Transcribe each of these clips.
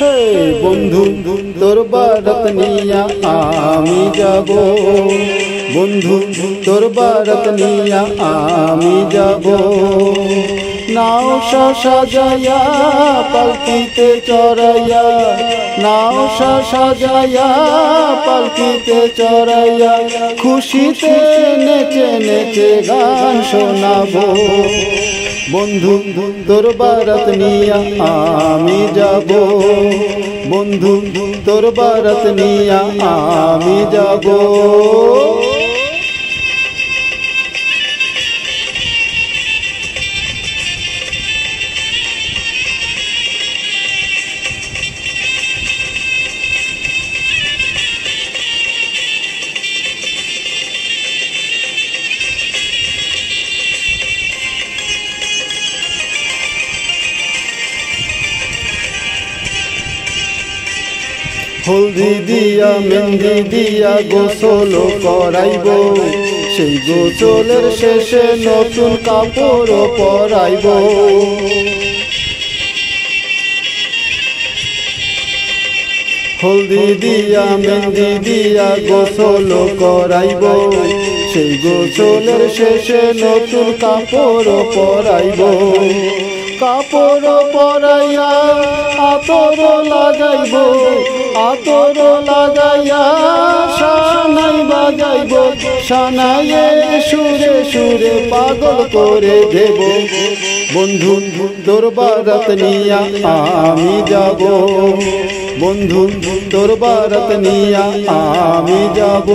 হে বন্ধু তোর বারাত নিয়া আমি যাব, বন্ধু তোর বারাত নিয়া আমি যাব। নাও সাজায়া পালকিতে চড়াইয়া, নাও সাজায়া পালকিতে চড়াইয়া, খুশিতে নেচে নেচে গান শোনাবো। বন্ধু তোর বারাত নিয়া আমি যাব, বন্ধু তোর বারাত নিয়া আমি যাব। হলদি দিয়া মেহেন্দি দিয়া গোসল করাইব, সেই গোসলের শেষে নতুন কাপড় পরাইব। হলদি দিয়া মেহেন্দি দিয়া গোসল করাইব, সেই গোসলের শেষে নতুন কাপড় পরাইব। কাপড় পরাইয়া আতর লাগাইব, আতর লাগাইয়া শানাই বাজাইব, শানায়ে সুরে সুরে পাগল করে দেব। বন্ধু তোর বারাত নিয়া আমি যাব, বন্ধু তোর বারাত নিয়া আমি যাব।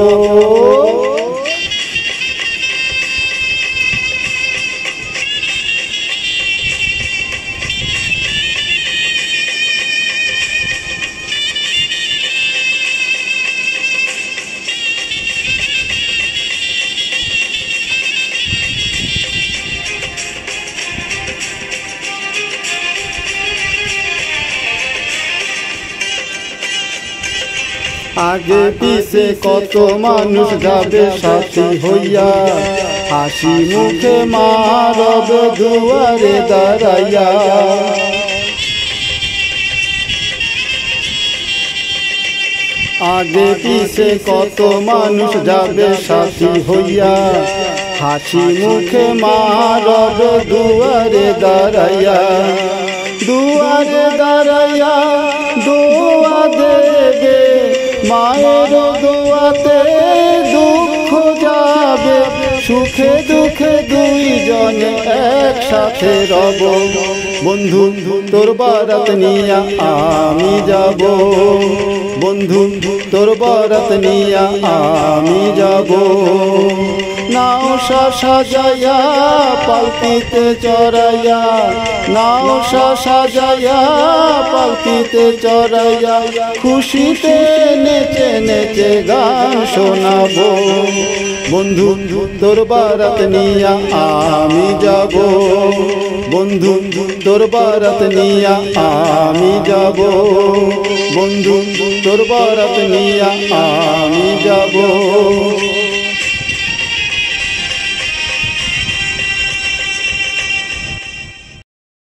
আগে পিছে কত মানুষ যাবে সাথী হইয়া, হাসি মুখে মা রবে দুয়ারে দাঁড়াইয়া। আগে পিছে কত মানুষ যাবে সাথী হইয়া, হাসি মুখে মা রবে দুয়ারে দাঁড়াইয়া। দুয়ারে দাঁড়াইয়া দোয়া দেবে, মায়ের দোয়াতে দুঃখ যাবে, সুখে দুঃখে দুইজনে একসাথে রব। বন্ধু তোর বারাত নিয়া আমি যাব, বন্ধু তোর বারাত নিয়া আমি যাব। নাও সাজায়া পালকিতে চড়াইয়া, নাও সাজায়া পালকিতে চড়াইয়া, খুশিতে নেচে নেচে গান শোনাবো। বন্ধু তোর বারাত নিয়া আমি যাব, বন্ধু তোর বারাত নিয়া আমি যাব, বন্ধু তোর বারাত নিয়া আমি যাব।